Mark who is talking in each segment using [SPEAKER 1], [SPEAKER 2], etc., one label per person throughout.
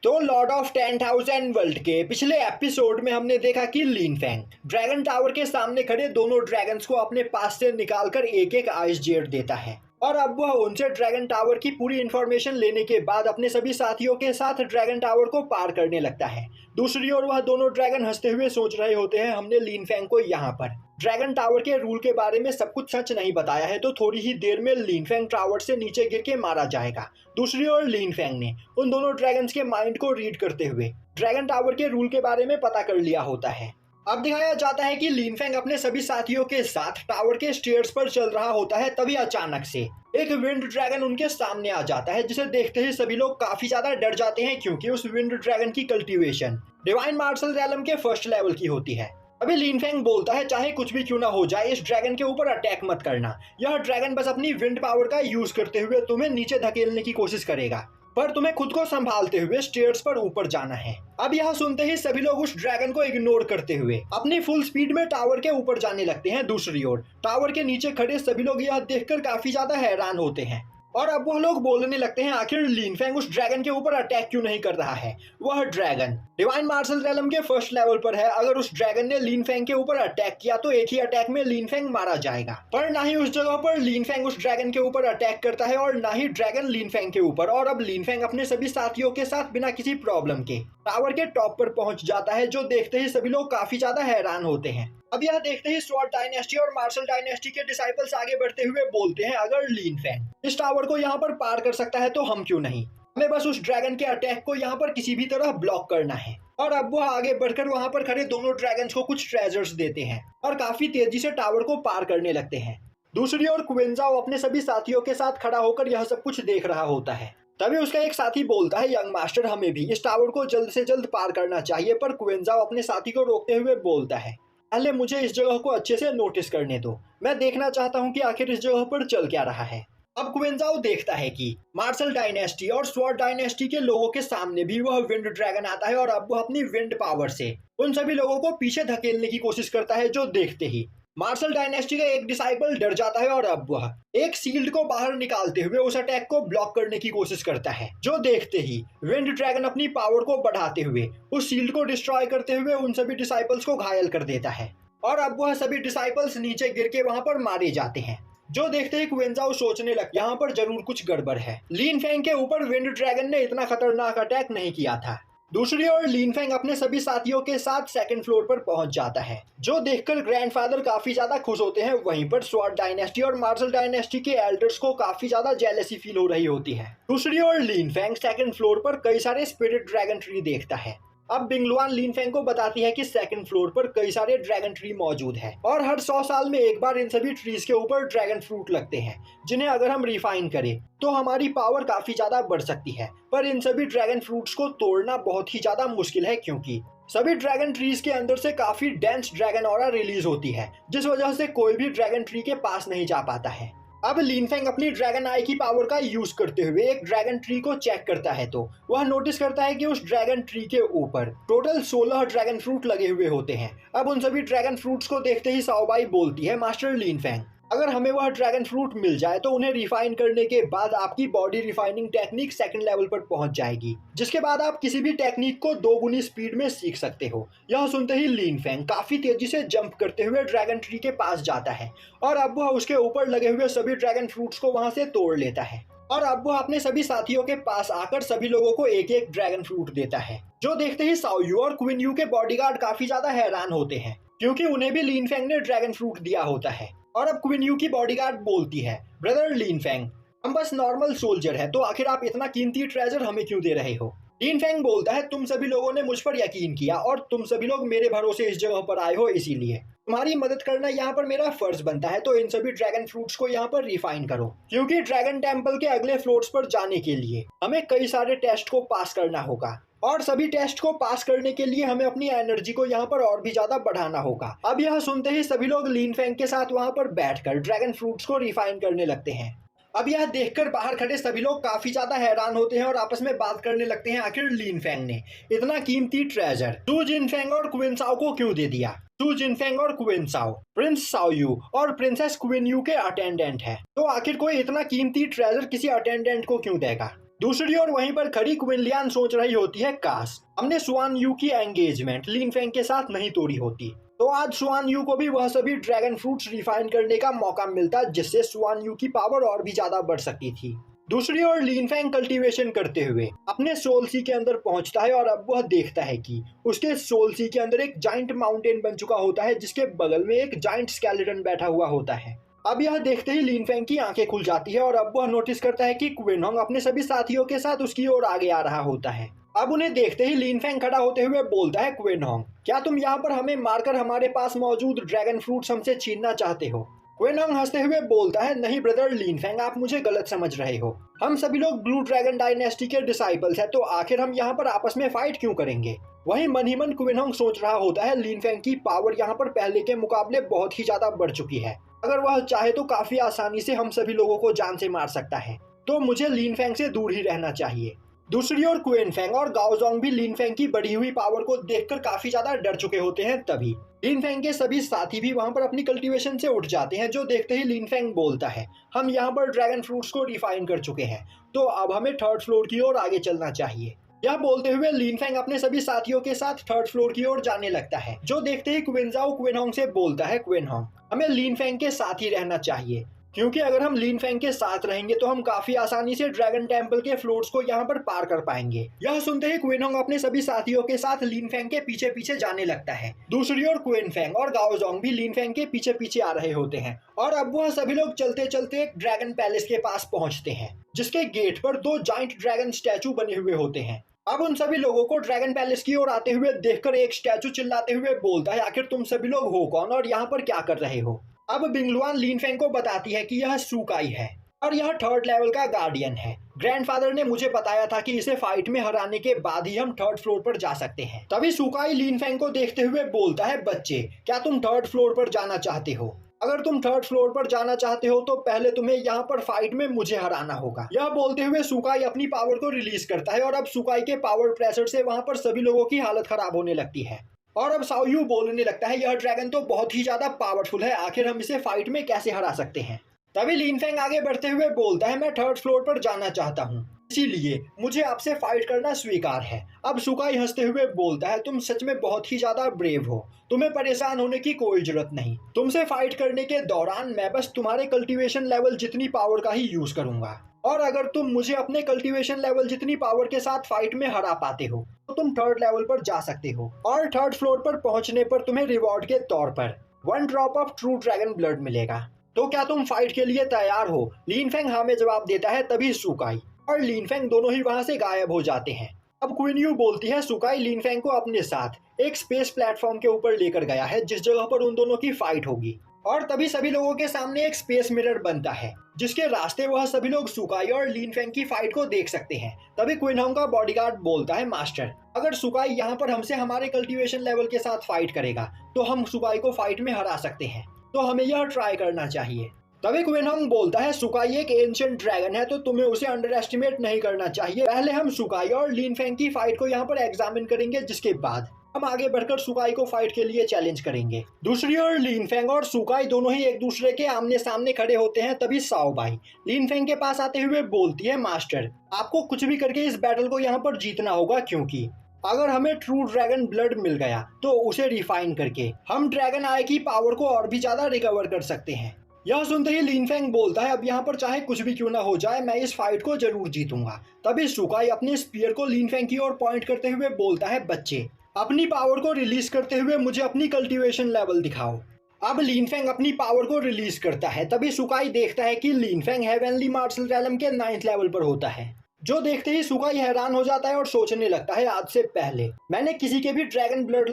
[SPEAKER 1] तो Lord of 10,000 world के पिछले एपिसोड में हमने देखा कि लिन फैंग ड्रैगन टावर के सामने खड़े दोनों ड्रैगन्स को अपने पास से निकालकर एक एक आइस जेट देता है और अब वह उनसे ड्रैगन टावर की पूरी इंफॉर्मेशन लेने के बाद अपने सभी साथियों के साथ ड्रैगन टावर को पार करने लगता है। दूसरी ओर वह दोनों ड्रैगन हंसते हुए सोच रहे होते हैं, हमने लिन फैंग को यहाँ पर ड्रैगन टावर के रूल के बारे में सब कुछ सच नहीं बताया है तो थोड़ी ही देर में लिन फैंग टावर से नीचे गिर के मारा जाएगा। दूसरी ओर लिन फैंग ने उन दोनों ड्रैगन्स के माइंड को रीड करते हुए ड्रैगन टावर के रूल के बारे में पता कर लिया होता है। अब दिखाया जाता है कि लिन फैंग अपने सभी साथियों के साथ टावर के स्टेयर्स पर चल रहा होता है, तभी अचानक से एक विंड ड्रैगन उनके सामने आ जाता है, जिसे देखते ही सभी लोग काफी ज्यादा डर जाते हैं क्योंकि उस विंड ड्रैगन की कल्टीवेशन डिवाइन मार्शल रैलम के फर्स्ट लेवल की होती है। अभी लिन फैंग बोलता है, चाहे कुछ भी क्यों ना हो जाए इस ड्रैगन के ऊपर अटैक मत करना, यह ड्रैगन बस अपनी विंड पावर का यूज करते हुए तुम्हें नीचे धकेलने की कोशिश करेगा, पर तुम्हें खुद को संभालते हुए स्टेयर्स पर ऊपर जाना है। अब यह सुनते ही सभी लोग उस ड्रैगन को इग्नोर करते हुए अपनी फुल स्पीड में टावर के ऊपर जाने लगते हैं। दूसरी ओर टावर के नीचे खड़े सभी लोग यह देखकर काफी ज्यादा हैरान होते हैं और अब वह लोग बोलने लगते हैं, आखिर लिन फैंग उस ड्रैगन के ऊपर अटैक क्यों नहीं कर रहा है? वह ड्रैगन डिवाइन मार्शल रैलम के फर्स्ट लेवल पर है, अगर उस ड्रैगन ने लिन फैंग के ऊपर अटैक किया तो एक ही अटैक में लिन फैंग मारा जाएगा। पर ना ही उस जगह पर लिन फैंग उस ड्रैगन के ऊपर अटैक करता है और ना ही ड्रैगन लिन फैंग के ऊपर, और अब लिन फैंग अपने सभी साथियों के साथ बिना किसी प्रॉब्लम के टावर के टॉप पर पहुंच जाता है, जो देखते ही सभी लोग काफी ज्यादा हैरान होते हैं। अब यह देखते ही स्वॉर्ड डायनेस्टी और मार्शल डायनेस्टी के डिसाइपल्स आगे बढ़ते हुए बोलते हैं, अगर लिन फैंग इस टावर को यहाँ पर पार कर सकता है तो हम क्यों नहीं, हमें बस उस ड्रैगन के अटैक को यहाँ पर किसी भी तरह ब्लॉक करना है। और अब वह आगे बढ़कर वहाँ पर खड़े दोनों ड्रैगन्स को कुछ ट्रेजर्स देते हैं और काफी तेजी से टावर को पार करने लगते हैं। दूसरी ओर क्विंजाओ अपने सभी साथियों के साथ खड़ा होकर यह सब कुछ देख रहा होता है। तभी उसका एक साथी बोलता है, यंग मास्टर हमें भी इस टावर को जल्द से जल्द पार करना चाहिए, पर क्विंजाओ अपने साथी को रोकते हुए बोलता है, पहले मुझे इस जगह को अच्छे से नोटिस करने दो, मैं देखना चाहता हूँ कि आखिर इस जगह पर चल क्या रहा है। अब क्विंजाओ देखता है कि मार्शल डायनेस्टी और स्वॉर्ड डायनेस्टी के लोगों के सामने भी वह विंड ड्रैगन आता है और अब वह अपनी विंड पावर से उन सभी लोगों को पीछे धकेलने की कोशिश करता है, जो देखते ही मार्शल डायनेस्टी का एक डिसाइपल डर जाता है और अब वह एक शील्ड को बाहर निकालते हुए उस अटैक को ब्लॉक करने की कोशिश करता है, जो देखते ही विंड ड्रैगन अपनी पावर को बढ़ाते हुए उस शील्ड को डिस्ट्रॉय करते हुए उन सभी डिसाइपल्स को घायल कर देता है और अब वह सभी डिसाइपल्स नीचे गिर के वहां पर मारे जाते हैं, जो देखते ही क्विंजाओ सोचने लग यहाँ पर जरूर कुछ गड़बड़ है, लिन फैंग के ऊपर विंड ड्रैगन ने इतना खतरनाक अटैक नहीं किया था। दूसरी ओर लिन फैंग अपने सभी साथियों के साथ सेकंड फ्लोर पर पहुंच जाता है, जो देखकर ग्रैंडफादर काफी ज्यादा खुश होते हैं। वहीं पर स्वॉर्ड डायनेस्टी और मार्शल डायनेस्टी के एल्डर्स को काफी ज्यादा जेलसी फील हो रही होती है। दूसरी ओर लिन फैंग सेकंड फ्लोर पर कई सारे स्पिरिट ड्रैगन ट्री देखता है। अब बिंगलुआन लिन फैंग को बताती है कि सेकंड फ्लोर पर कई सारे ड्रैगन ट्री मौजूद है और हर 100 साल में एक बार इन सभी ट्रीज के ऊपर ड्रैगन फ्रूट लगते हैं, जिन्हें अगर हम रिफाइन करें तो हमारी पावर काफी ज्यादा बढ़ सकती है। पर इन सभी ड्रैगन फ्रूट्स को तोड़ना बहुत ही ज्यादा मुश्किल है क्योंकि सभी ड्रैगन ट्रीज के अंदर से काफी डेंस ड्रैगन ऑरा रिलीज होती है, जिस वजह से कोई भी ड्रैगन ट्री के पास नहीं जा पाता है। अब लिन फैंग अपनी ड्रैगन आई की पावर का यूज करते हुए एक ड्रैगन ट्री को चेक करता है तो वह नोटिस करता है कि उस ड्रैगन ट्री के ऊपर टोटल 16 ड्रैगन फ्रूट लगे हुए होते हैं। अब उन सभी ड्रैगन फ्रूट्स को देखते ही साओबाई बोलती है, मास्टर लिन फैंग अगर हमें वह ड्रैगन फ्रूट मिल जाए तो उन्हें रिफाइन करने के बाद आपकी body refining technique second level पर पहुंच जाएगी, जिसके बाद आप किसी भी टेक्निक को 2 गुनी स्पीड में सीख सकते हो। यह सुनते ही लिन फैंग काफी तेजी से जंप करते हुए ड्रैगन ट्री के पास जाता है और अब वह उसके ऊपर लगे हुए सभी ड्रैगन फ्रूट्स को वहां से तोड़ लेता है और अब वह अपने सभी साथियों के पास आकर सभी लोगों को एक एक ड्रैगन फ्रूट देता है, जो देखते ही साओयू और क्विन यू के बॉडीगार्ड काफी ज्यादा हैरान होते हैं क्योंकि उन्हें भी लिन फैंग ने ड्रैगन फ्रूट दिया होता है। और अब क्विन यू की बॉडीगार्ड बोलती है, ब्रदर लिन फैंग हम बस नॉर्मल सोल्जर है तो आखिर आप इतना कीमती ट्रेजर हमें क्यों दे रहे हो? लिन फैंग बोलता है, तुम सभी लोगों ने मुझ पर यकीन किया और तुम सभी लोग मेरे भरोसे इस जगह पर आए हो, इसीलिए तुम्हारी मदद करना यहाँ पर मेरा फर्ज बनता है, तो इन सभी ड्रैगन फ्रूट्स को यहाँ पर रिफाइन करो क्योंकि ड्रैगन टेम्पल के अगले फ्लोर्स पर जाने के लिए हमें कई सारे टेस्ट को पास करना होगा और सभी टेस्ट को पास करने के लिए हमें अपनी एनर्जी को यहाँ पर और भी ज्यादा बढ़ाना होगा। अब यह सुनते ही सभी लोग लिन फैंग के साथ वहाँ पर बैठकर ड्रैगन फ्रूट्स को रिफाइन करने लगते हैं। अब यह देखकर बाहर खड़े सभी लोग काफी ज्यादा हैरान होते हैं और आपस में बात करने लगते हैं, आखिर लिन फैंग ने इतना कीमती ट्रेजर सू जिनफेंग और क्विंसाओ को क्यों दे दिया? सू जिनफेंग और क्विंसाओ प्रिंस साओयू और प्रिंसेस क्विन यू के अटेंडेंट है, तो आखिर कोई इतना कीमती ट्रेजर किसी अटेंडेंट को क्यों देगा? दूसरी ओर वहीं पर खड़ी क्विनलियान सोच रही होती है, काश हमने सुआन यू की एंगेजमेंट लिन फेंग के साथ नहीं तोड़ी होती, तो आज सुआन यू को भी वह सभी ड्रैगन फ्रूट्स रिफाइन करने का मौका मिलता, जिससे सुआन यू की पावर और भी ज्यादा बढ़ सकती थी। दूसरी ओर लिन फेंग कल्टीवेशन करते हुए अपने सोल सी के अंदर पहुंचता है और अब वह देखता है कि उसके सोल सी के अंदर एक जाइंट माउंटेन बन चुका होता है, जिसके बगल में एक जाइंट स्केलेटन बैठा हुआ होता है। अब यह देखते ही लिन फेंग की आंखें खुल जाती है और अब वह नोटिस करता है कि क्विन होंग अपने सभी साथियों के साथ उसकी ओर आगे आ रहा होता है। अब उन्हें देखते ही लिन फेंग खड़ा होते हुए बोलता है, क्विन होंग, क्या तुम यहाँ पर हमें मारकर हमारे पास मौजूद ड्रैगन फ्रूट्स हमसे छीनना चाहते हो? क्विन होंग हंसते हुए बोलता है, नहीं ब्रदर लिन फेंग, आप मुझे गलत समझ रहे हो। हम सभी लोग ब्लू ड्रैगन डायनेस्टी के डिसाइपल्स हैं, तो आखिर हम यहाँ पर आपस में फाइट क्यों करेंगे? वहीं मन ही मन क्विन होंग सोच रहा होता है, लिन फेंग की पावर यहाँ पर पहले के मुकाबले बहुत ही ज्यादा बढ़ चुकी है। अगर वह चाहे तो काफी आसानी से हम सभी लोगों को जान से मार सकता है, तो मुझे लिन फेंग से दूर ही रहना चाहिए। दूसरी ओर क्वेन फेंग और गाओजोंग भी लिन फेंग की बढ़ी हुई पावर को देखकर काफी ज्यादा डर चुके होते हैं। तभी लिन फेंग के सभी साथी भी वहां पर अपनी कल्टीवेशन से उठ जाते हैं, जो देखते ही लिन फेंग बोलता है, हम यहाँ पर ड्रैगन फ्रूट्स को रिफाइन कर चुके हैं, तो अब हमें थर्ड फ्लोर की ओर आगे चलना चाहिए। यह बोलते हुए लिन फेंग अपने सभी साथियों के साथ थर्ड फ्लोर की ओर जाने लगता है, जो देखते ही क्विनजाओ क्विन होंग से बोलता है, क्विन होंग, हमें लिन फेंग के साथ ही रहना चाहिए, क्योंकि अगर हम लिन फेंग के साथ रहेंगे तो हम काफी आसानी से ड्रैगन टेम्पल के फ्लोर्स को यहाँ पर पार कर पाएंगे। यह सुनते ही क्विन होंग अपने सभी साथियों के साथ लिन फेंग के पीछे पीछे जाने लगता है। दूसरी ओर क्विन फेंग और गाओजोंग भी लिन फेंग के पीछे पीछे आ रहे होते हैं और अब वह सभी लोग चलते चलते एक ड्रैगन पैलेस के पास पहुंचते हैं, जिसके गेट पर 2 जाइंट ड्रैगन स्टैचू बने हुए होते हैं। अब उन सभी लोगों को ड्रैगन पैलेस की ओर आते हुए देखकर एक स्टैचू चिल्लाते हुए बोलता है, आखिर तुम सभी लोग हो कौन और यहाँ पर क्या कर रहे हो? अब बिंगलुआन लिन फेंग को बताती है कि यह सुकाई है और यह 3rd लेवल का गार्डियन है। ग्रैंडफादर ने मुझे बताया था कि इसे फाइट में हराने के बाद ही हम 3rd फ्लोर पर जा सकते हैं। तभी सुकाई लिन फेंग को देखते हुए बोलता है, बच्चे, क्या तुम 3rd फ्लोर पर जाना चाहते हो? अगर तुम 3rd फ्लोर पर जाना चाहते हो तो पहले तुम्हें यहाँ पर फाइट में मुझे हराना होगा। यह बोलते हुए सुकाई अपनी पावर को रिलीज करता है और अब सुकाई के पावर प्रेशर से वहाँ पर सभी लोगों की हालत खराब होने लगती है और अब साओयू बोलने लगता है, यह ड्रैगन तो बहुत ही ज्यादा पावरफुल है, आखिर हम इसे फाइट में कैसे हरा सकते हैं? तभी लिन फेंग आगे बढ़ते हुए बोलता है, मैं 3rd फ्लोर पर जाना चाहता हूँ, इसीलिए मुझे आपसे फाइट करना स्वीकार है। अब सुकाई हंसते हुए बोलता है, तुम सच में बहुत ही ज्यादा ब्रेव हो, तुम्हें परेशान होने की कोई जरूरत नहीं। तुमसे फाइट करने के दौरान मैं बस तुम्हारे कल्टीवेशन लेवल जितनी पावर का ही यूज करूंगा और अगर तुम मुझे अपने कल्टीवेशन लेवल जितनी पावर के साथ फाइट में हरा पाते हो तो तुम 3rd लेवल पर जा सकते हो और 3rd फ्लोर पर पहुंचने पर तुम्हें रिवॉर्ड के तौर पर 1 drop of true dragon blood मिलेगा। तो क्या तुम फाइट के लिए तैयार हो? लिन फेंग हाँ में जवाब देता है। तभी सुकाई और लिन फेंग दोनों ही वहां से गायब हो जाते हैं। अब क्वीन यू बोलती है, सुकाई लिन फेंग को अपने साथ एक स्पेस प्लेटफॉर्म के ऊपर लेकर गया है, जिस जगह पर उन दोनों की फाइट होगी। और तभी सभी लोगों के सामने एक स्पेस मिरर बनता है, जिसके रास्ते वह सभी लोग सुकाई और लिन फेंग की फाइट को देख सकते हैं। तभी क्विन होंग का बॉडीगार्ड बोलता है, मास्टर, अगर सुकाई यहाँ पर हमसे हमारे कल्टीवेशन लेवल के साथ फाइट करेगा तो हम सुकाई को फाइट में हरा सकते हैं, तो हमें यह ट्राई करना चाहिए। तभी क्विन होंग बोलता है, सुकाई एक एंशिएंट ड्रैगन है, तो तुम्हें उसे अंडर एस्टिमेट नहीं करना चाहिए। पहले हम सुकाई और लिन फेंग की फाइट को यहाँ पर एग्जामिन करेंगे, जिसके बाद हम आगे बढ़कर सुकाई को फाइट के लिए चैलेंज करेंगे। दूसरी ओर लिन फेंग और सुकाई दोनों ही एक दूसरे के आमने सामने खड़े होते हैं। तभी साओ बाई लिन फेंग के पास आते हुए बोलती है, मास्टर, आपको कुछ भी करके इस बैटल को यहाँ पर जीतना होगा, क्योंकि अगर हमें ट्रू ड्रैगन ब्लड मिल गया तो उसे रिफाइन करके हम ड्रैगन आई की पावर को और भी ज्यादा रिकवर कर सकते हैं। यह सुनते ही लिन फेंग बोलता है, अब यहाँ पर चाहे कुछ भी क्यों ना हो जाए, मैं इस फाइट को जरूर जीतूंगा। तभी सुकाई अपने स्पीयर को लिन फेंग की ओर पॉइंट करते हुए बोलता है, बच्चे, अपनी पावर को रिलीज करते हुए मुझे अपनी कल्टीवेशन लेवल दिखाओ। अब लिन फेंग अपनी पावर को रिलीज करता है। तभी सुकाई देखता है कि लिन फेंग हेवनली मार्शल रैलम के 9th लेवल पर होता है, जो देखते ही सुकाई हैरान हो जाता है और सोचने लगता है, आज से पहले मैंने किसी के भी ब्लड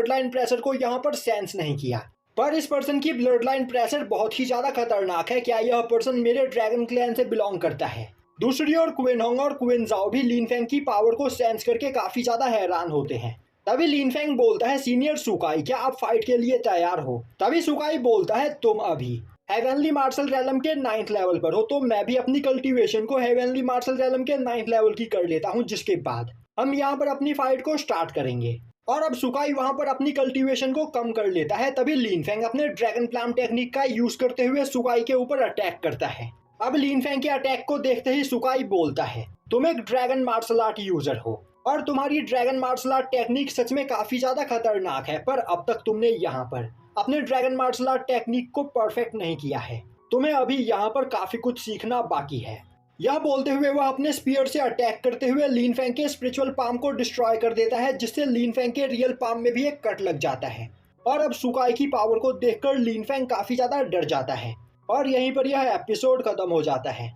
[SPEAKER 1] लाइन प्रेशर को यहाँ पर सेंस नहीं किया, पर इस पर्सन की ब्लड लाइन प्रेशर बहुत ही ज्यादा खतरनाक है। क्या यह पर्सन मेरे ड्रैगन क्लैन से बिलोंग करता है? दूसरी ओर क्विन होंग और क्विन जाओ भी लिन फेंग की पावर को सेंस करके काफी ज्यादा हैरान होते हैं। तभी लिन फेंग बोलता है, सीनियर सुकाई, क्या आप फाइट के लिए तैयार हो? तभी सुकाई बोलता है, तुम अभी हेवनली मार्शल रैलम के 9th लेवल पर हो, तो मैं भी अपनी कल्टीवेशन को हेवनली मार्शल रैलम के 9th लेवल की कर लेता हूँ, जिसके बाद हम यहाँ पर अपनी फाइट को स्टार्ट करेंगे। और अब सुकाई वहां पर अपनी कल्टीवेशन को कम कर लेता है। तभी लिन फेंग अपने ड्रैगन प्लाम टेक्निक का यूज करते हुए सुकाई के ऊपर अटैक करता है। अब लीन फैंग के अटैक को देखते ही सुकाई बोलता है, तुम एक ड्रैगन मार्शल आर्ट यूजर हो और तुम्हारी ड्रैगन मार्शल आर्ट टेक्निक सच में काफी ज्यादा खतरनाक है, पर अब तक तुमने यहाँ पर अपने ड्रैगन मार्शल आर्ट टेक्निक को परफेक्ट नहीं किया है। तुम्हें अभी यहाँ पर काफी कुछ सीखना बाकी है। यह बोलते हुए वह अपने स्पीयर से अटैक करते हुए लीन फैंग के स्पिरिचुअल पाम को डिस्ट्रॉय कर देता है, जिससे लीन फैंग के रियल पाम में भी एक कट लग जाता है। और अब सुकाई की पावर को देखकर लीन फैंग काफी ज्यादा डर जाता है और यहीं पर यह एपिसोड खत्म हो जाता है।